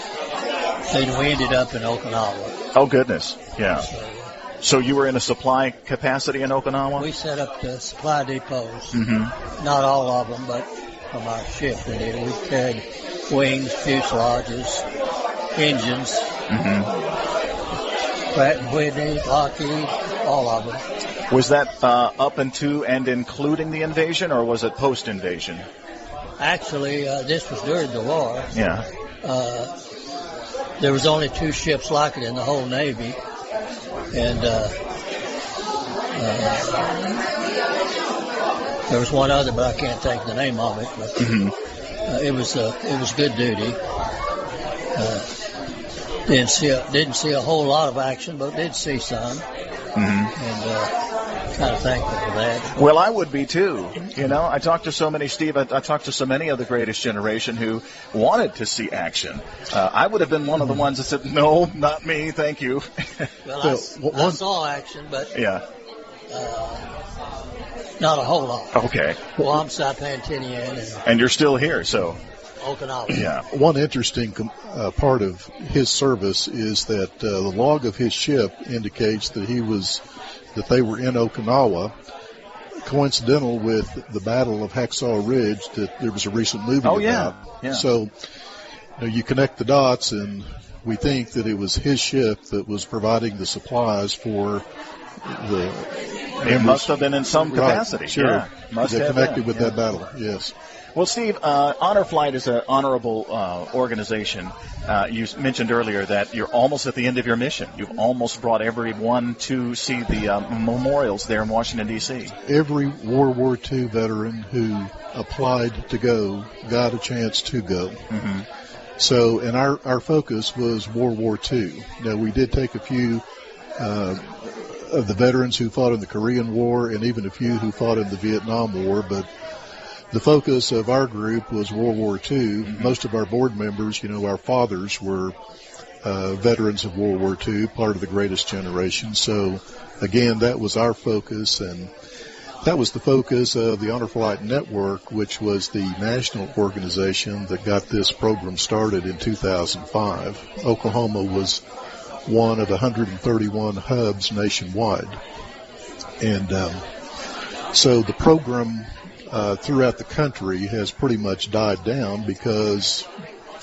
Then we ended up in Okinawa. Oh, goodness. Yeah. So you were in a supply capacity in Okinawa? We set up the supply depots. Mm-hmm. Not all of them, but from our ship. We carried wings, fuselages, engines. Mm-hmm. Pratt & Whitney, Lockheed, all of them. Was that up into and including the invasion, or was it post-invasion? Actually, this was during the war. Yeah. There was only 2 ships like it in the whole Navy, and there was one other, but I can't think the name of it. But mm-hmm. It was good duty. Didn't see a whole lot of action, but did see some. Mm-hmm. And kind of thankful for that. Well, I would be too. You know, I talked to so many, Steve. I talked to so many of the Greatest Generation who wanted to see action. I would have been one of the ones that said, "No, not me, thank you." Well, I saw action, but yeah, not a whole lot. Okay. Guam, Saipan, Tinian, and you're still here, so. Okinawa. Yeah. One interesting part of his service is that the log of his ship indicates that they were in Okinawa, coincidental with the Battle of Hacksaw Ridge that there was a recent movie about. Yeah. So you connect the dots, and we think that it was his ship that was providing the supplies for the. It must have been in some capacity. Right, sure. Yeah. Must have connected been. with that battle. Yes. Well, Steve, Honor Flight is an honorable organization. You mentioned earlier that you're almost at the end of your mission. You've almost brought everyone to see the memorials there in Washington, D.C. Every World War II veteran who applied to go got a chance to go. Mm-hmm. So, and our focus was World War II. Now, we did take a few of the veterans who fought in the Korean War and even a few who fought in the Vietnam War, but the focus of our group was World War II. Mm-hmm. Most of our board members, our fathers were veterans of World War II, part of the Greatest Generation. So, again, that was our focus, and that was the focus of the Honor Flight Network, which was the national organization that got this program started in 2005. Oklahoma was one of 131 hubs nationwide. And so the program throughout the country has pretty much died down because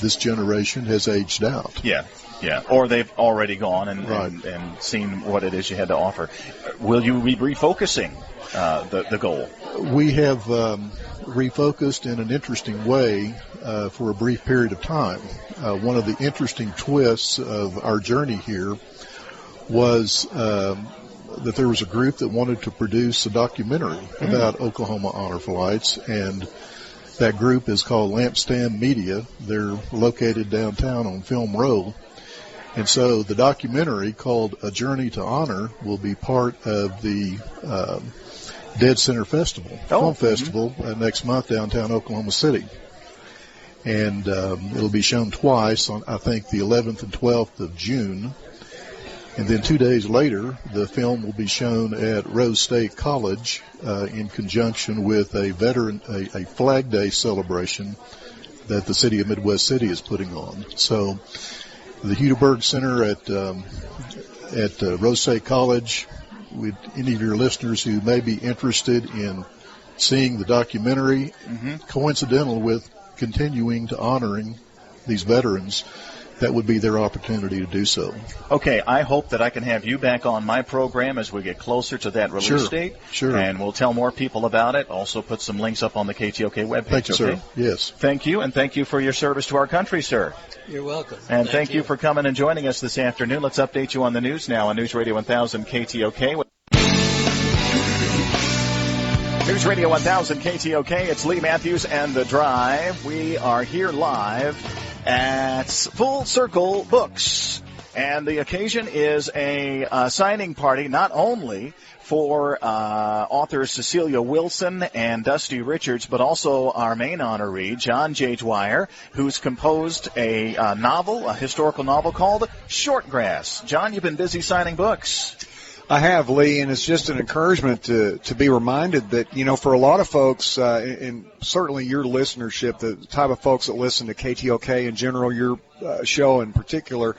this generation has aged out. Yeah. Or they've already gone and seen what it is you had to offer. Will you be refocusing the goal? We have refocused in an interesting way for a brief period of time. One of the interesting twists of our journey here was that there was a group that wanted to produce a documentary about Oklahoma Honor Flights, and that group is called Lampstand Media. They're located downtown on Film Row. And so the documentary called A Journey to Honor will be part of the Dead Center Festival, Film Festival, next month downtown Oklahoma City. and it'll be shown twice on, I think, the 11th and 12th of June. And then 2 days later, the film will be shown at Rose State College in conjunction with a Flag Day celebration that the city of Midwest City is putting on. So the Hudeberg Center at Rose State College, with any of your listeners who may be interested in seeing the documentary, coincidental with continuing to honoring these veterans, that would be their opportunity to do so. Okay, I hope that I can have you back on my program as we get closer to that release date. Sure. And we'll tell more people about it. Also put some links up on the KTOK webpage. Thank you, sir. Yes. Thank you, and thank you for your service to our country, sir. You're welcome. And thank you for coming and joining us this afternoon. Let's update you on the news now on News Radio 1000 KTOK. News Radio 1000 KTOK. It's Lee Matthews and The Drive. We are here live at Full Circle Books. And the occasion is a signing party not only for authors Cecilia Wilson and Dusty Richards, but also our main honoree, John JDwyer, who's composed a novel, a historical novel called Shortgrass. John, you've been busy signing books. I have, Lee, and it's just an encouragement to be reminded that, for a lot of folks, and certainly your listenership, the type of folks that listen to KTOK in general, your show in particular,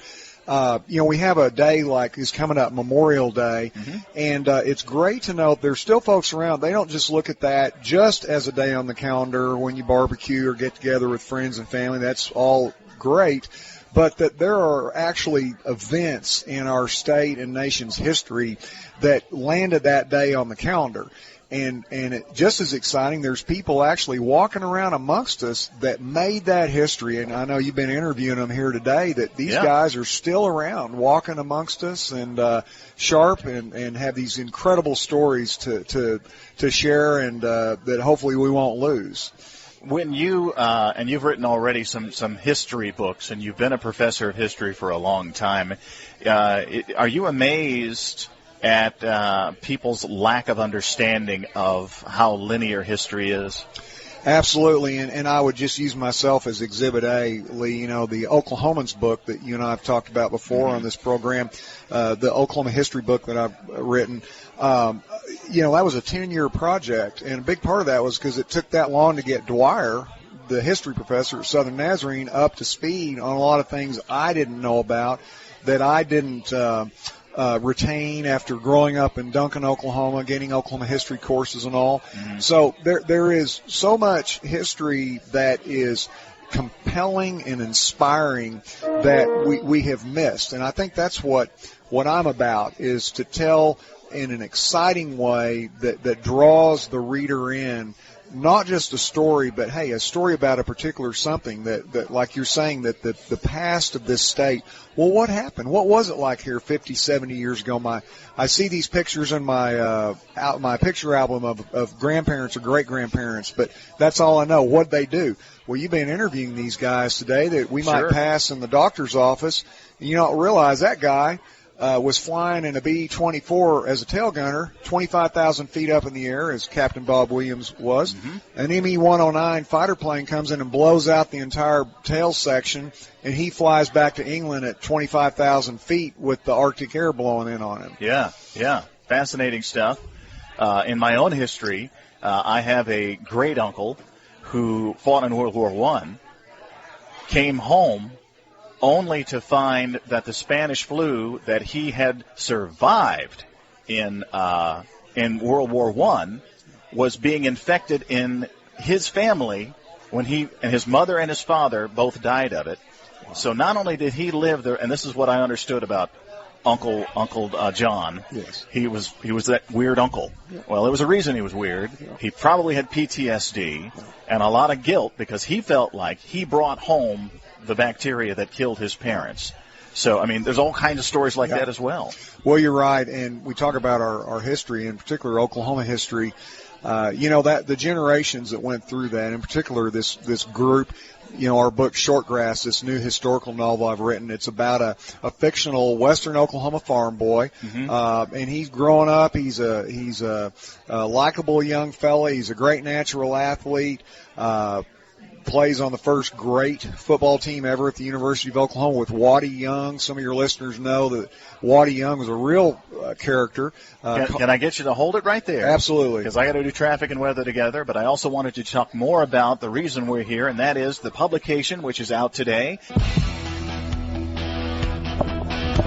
we have a day like is coming up, Memorial Day, and it's great to know there's still folks around. They don't just look at that just as a day on the calendar when you barbecue or get together with friends and family. That's all great. But that there are actually events in our state and nation's history that landed that day on the calendar. And it, just as exciting, there's people actually walking around amongst us that made that history. And I know you've been interviewing them here today, that these guys are still around walking amongst us and sharp and have these incredible stories to share and that hopefully we won't lose. When you and you've written already some history books, and you've been a professor of history for a long time, are you amazed at people's lack of understanding of how linear history is? Absolutely, and I would just use myself as Exhibit A, Lee. The Oklahomans book that you and I have talked about before on this program, the Oklahoma history book that I've written, that was a 10-year project, and a big part of that was because it took that long to get Dwyer, the history professor at Southern Nazarene, up to speed on a lot of things I didn't know about, that I didn't retain after growing up in Duncan, Oklahoma, getting Oklahoma history courses and all. So there is so much history that is compelling and inspiring that we have missed. And I think that's what I'm about, is to tell in an exciting way that draws the reader in, not just a story, but, hey, a story about a particular something that like you're saying, that the past of this state. Well, what happened? What was it like here 50, 70 years ago? I see these pictures in my picture album of grandparents or great-grandparents, but that's all I know. What'd they do? Well, you've been interviewing these guys today that we might pass in the doctor's office, and you don't realize that guy was flying in a B-24 as a tail gunner, 25,000 feet up in the air, as Captain Bob Williams was. An ME-109 fighter plane comes in and blows out the entire tail section, and he flies back to England at 25,000 feet with the Arctic air blowing in on him. Yeah. Fascinating stuff. In my own history, I have a great uncle who fought in World War I, came home only to find that the Spanish flu that he had survived in World War I was being infected in his family when his mother and his father both died of it. So not only did he live there, and this is what I understood about Uncle John. Yes. He was that weird uncle. Well, there was a reason he was weird. He probably had PTSD and a lot of guilt because he felt like he brought home the bacteria that killed his parents. So, I mean, there's all kinds of stories like that as well. Well, you're right, and we talk about our history, in particular Oklahoma history. That the generations that went through that, in particular this group. Our book Shortgrass, this new historical novel I've written, it's about a fictional Western Oklahoma farm boy, and he's growing up. He's a likable young fella. He's a great natural athlete. plays on the first great football team ever at the University of Oklahoma with Waddy Young. Some of your listeners know that Waddy Young was a real character. Can I get you to hold it right there? Absolutely. Because I got to do traffic and weather together, but I also wanted to talk more about the reason we're here, and that is the publication, which is out today.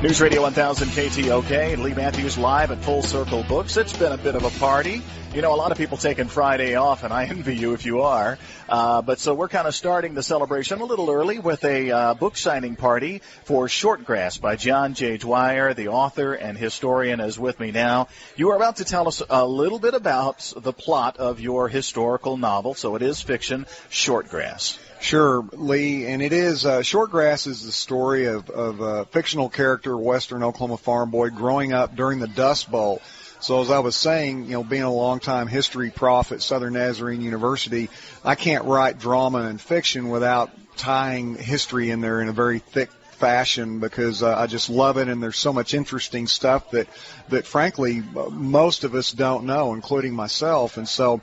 News Radio 1000 KTOK, Lee Matthews live at Full Circle Books. It's been a bit of a party. You know, a lot of people taking Friday off, and I envy you if you are. But so we're kind of starting the celebration a little early with a book signing party for Shortgrass by John JDwyer. The author and historian is with me now. You are about to tell us a little bit about the plot of your historical novel, so it is fiction, Shortgrass. Sure, Lee, and it is, Shortgrass is the story of a fictional character, Western Oklahoma farm boy, growing up during the Dust Bowl. So as I was saying, you know, being a longtime history prof at Southern Nazarene University, I can't write drama and fiction without tying history in there in a very thick fashion because I just love it, and there's so much interesting stuff that frankly most of us don't know, including myself. And so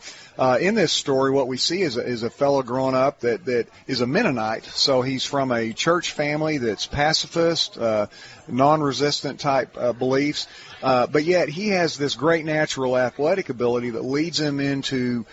in this story, what we see is a fellow growing up that is a Mennonite. So he's from a church family that's pacifist, non-resistant type beliefs, but yet he has this great natural athletic ability that leads him into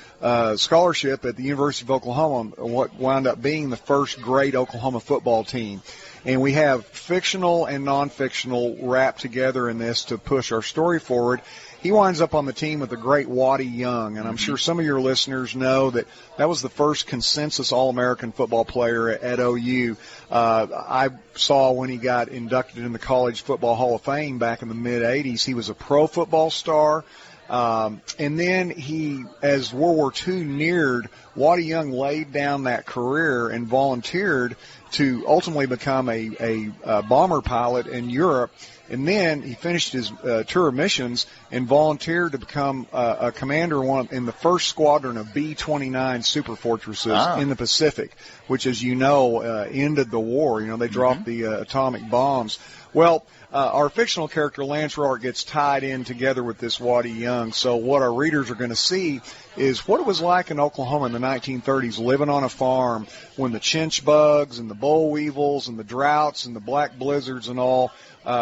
scholarship at the University of Oklahoma, what wound up being the first great Oklahoma football team. And we have fictional and non-fictional wrapped together in this to push our story forward. He winds up on the team with the great Waddy Young, and I'm sure some of your listeners know that was the first consensus All-American football player at OU. I saw when he got inducted in the College Football Hall of Fame back in the mid-'80s, he was a pro football star. And then he, as World War II neared, Waddy Young laid down that career and volunteered to ultimately become a bomber pilot in Europe. And then he finished his tour of missions and volunteered to become a commander in the first squadron of B-29 super fortresses in the Pacific, which, as you know, ended the war. You know, they dropped the atomic bombs. Well, our fictional character, Lance Roark, gets tied in together with this Waddy Young. So what our readers are going to see is what it was like in Oklahoma in the 1930s, living on a farm when the chinch bugs and the boll weevils and the droughts and the black blizzards and all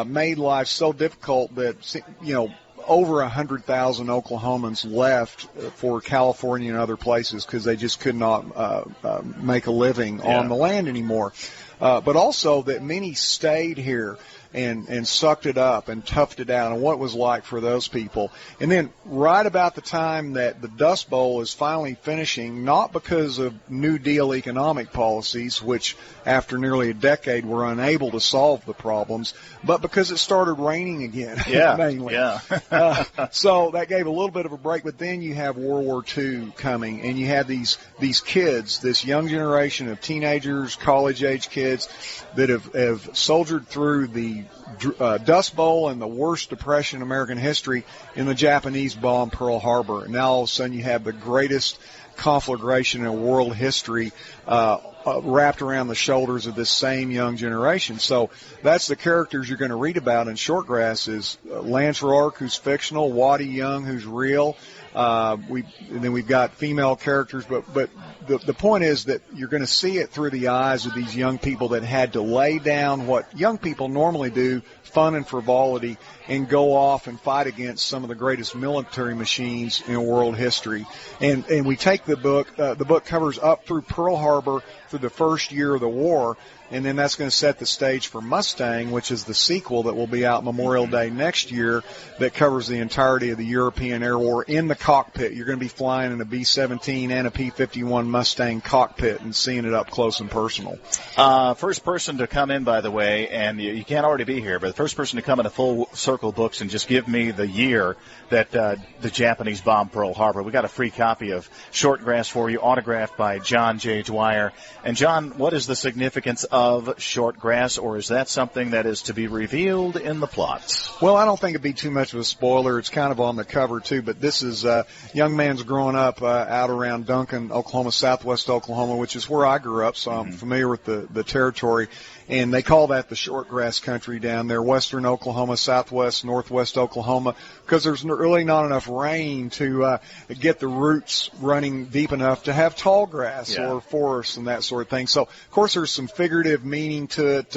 made life so difficult that, you know, over 100,000 Oklahomans left for California and other places because they just could not make a living on the land anymore. But also that many stayed here and sucked it up and toughed it out, and what it was like for those people. And then right about the time that the Dust Bowl is finally finishing, not because of New Deal economic policies, which after nearly a decade were unable to solve the problems, but because it started raining again, mainly. So that gave a little bit of a break, but then you have World War II coming, and you have these kids, this young generation of teenagers, college-age kids that have soldiered through the Dust Bowl and the worst depression in American history in the Japanese bomb Pearl Harbor. And now all of a sudden you have the greatest conflagration in world history wrapped around the shoulders of this same young generation. So that's the characters you're going to read about in Shortgrass is Lance Roark, who's fictional, Waddy Young, who's real. And then we've got female characters, but the point is that you're going to see it through the eyes of these young people that had to lay down what young people normally do, fun and frivolity, and go off and fight against some of the greatest military machines in world history. And we take the book covers up through Pearl Harbor through the first year of the war, and then that's going to set the stage for Mustang, which is the sequel that will be out Memorial Day next year that covers the entirety of the European Air War in the cockpit. You're going to be flying in a B-17 and a P-51 Mustang cockpit and seeing it up close and personal. First person to come in, by the way, and you can't already be here, but the first person to come into Full Circle Books and just give me the year that the Japanese bombed Pearl Harbor. We got a free copy of Shortgrass for you, autographed by John JDwyer. And, John, what is the significance of of Shortgrass, or is that something that is to be revealed in the plot? Well, I don't think it'd be too much of a spoiler. It's kind of on the cover, too, but this is young man's growing up out around Duncan, Oklahoma, southwest Oklahoma, which is where I grew up, so I'm familiar with the territory. And they call that the shortgrass country down there, western Oklahoma, southwest, northwest Oklahoma, because there's really not enough rain to get the roots running deep enough to have tall grass or forests and that sort of thing. So, of course, there's some figurative meaning to it.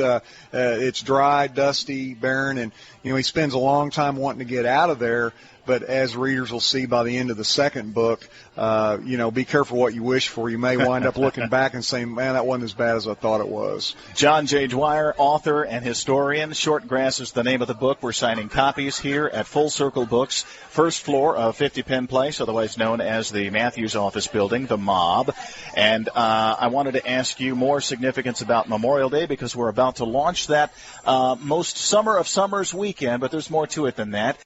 It's dry, dusty, barren, and, he spends a long time wanting to get out of there. But as readers will see by the end of the second book, be careful what you wish for. You may wind up looking back and saying, man, that wasn't as bad as I thought it was. John JDwyer, author and historian. Shortgrass is the name of the book. We're signing copies here at Full Circle Books, first floor of 50 Penn Place, otherwise known as the Matthews Office Building, the Mob. And I wanted to ask you more significance about Memorial Day because we're about to launch that most summer of summers weekend, but there's more to it than that.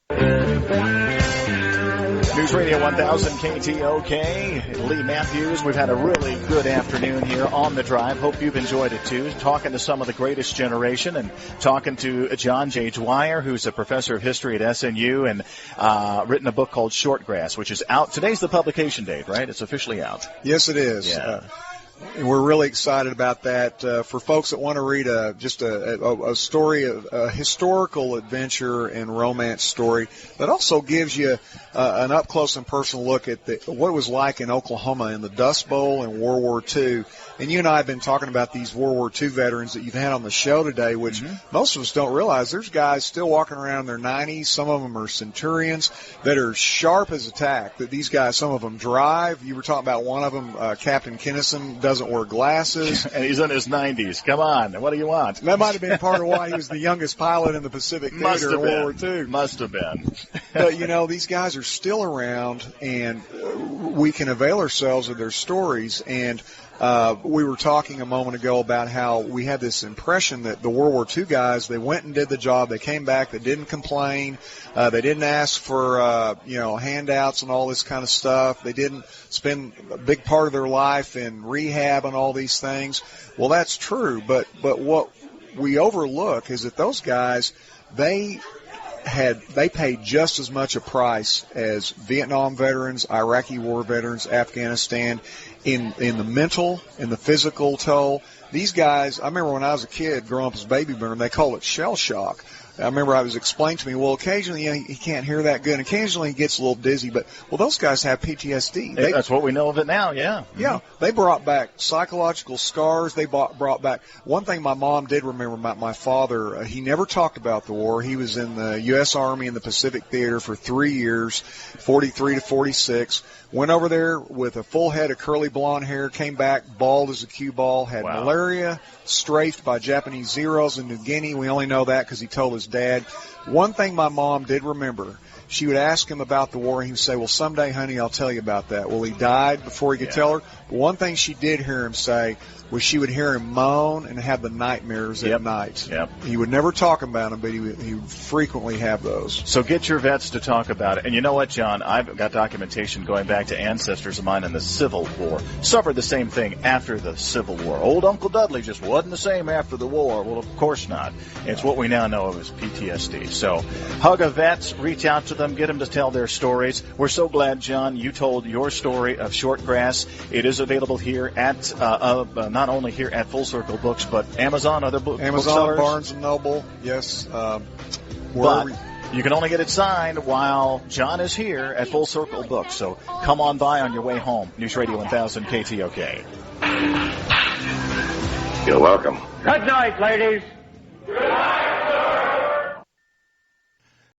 News Radio 1000 KTOK, Lee Matthews. We've had a really good afternoon here on the drive. Hope you've enjoyed it too. Talking to some of the greatest generation and talking to John JDwyer, who's a professor of history at SNU and written a book called Shortgrass, which is out. Today's the publication date, right? It's officially out. Yes, it is. Yeah. And we're really excited about that. For folks that want to read just a story, a historical adventure and romance story that also gives you an up-close and personal look at what it was like in Oklahoma in the Dust Bowl and World War II. And you and I have been talking about these World War II veterans that you've had on the show today, which most of us don't realize. There's guys still walking around in their 90s. Some of them are centurions that are sharp as a tack. That these guys, some of them drive. You were talking about one of them, Captain Kinnison, doesn't wear glasses. And he's in his 90s. Come on. What do you want? That might have been part of why he was the youngest pilot in the Pacific Theater in World War II. Must have been. But, these guys are still around, and we can avail ourselves of their stories. And we were talking a moment ago about how we had this impression that the World War II guys, they went and did the job. They came back. They didn't complain. They didn't ask for, handouts and all this kind of stuff. They didn't spend a big part of their life in rehab and all these things. Well, that's true. But what we overlook is that those guys, they paid just as much a price as Vietnam veterans, Iraqi war veterans, Afghanistan, in the mental and the physical toll. These guys, I remember when I was a kid growing up as a baby boomer, they call it shell shock. I remember I was explained to me, well, occasionally he can't hear that good, and occasionally he gets a little dizzy, but, those guys have PTSD. That's what we know of it now, yeah. Yeah, they brought back psychological scars. They brought back, one thing my mom did remember about my father, he never talked about the war. He was in the U.S. Army in the Pacific Theater for 3 years, 43 to 46. Went over there with a full head of curly blonde hair, came back bald as a cue ball, had malaria, strafed by Japanese Zeros in New Guinea. We only know that because he told his dad. One thing my mom did remember, she would ask him about the war, and he would say, well, someday, honey, I'll tell you about that. Well, he died before he could tell her. But one thing she did hear him say was she would hear him moan and have the nightmares at night. Yep. He would never talk about them, but he would frequently have those. So get your vets to talk about it. And you know what, John? I've got documentation going back to ancestors of mine in the Civil War. Suffered the same thing after the Civil War. Old Uncle Dudley just wasn't the same after the war. Well, of course not. It's what we now know of as PTSD. So hug a vet, reach out to them, get them to tell their stories. We're so glad, John, you told your story of Shortgrass. It is available here at not only here at Full Circle Books, but Amazon, other booksellers. Barnes & Noble, yes. But you can only get it signed while John is here at Full Circle Books. So come on by on your way home. News Radio 1000 KTOK. You're welcome. Good night, ladies. Good night.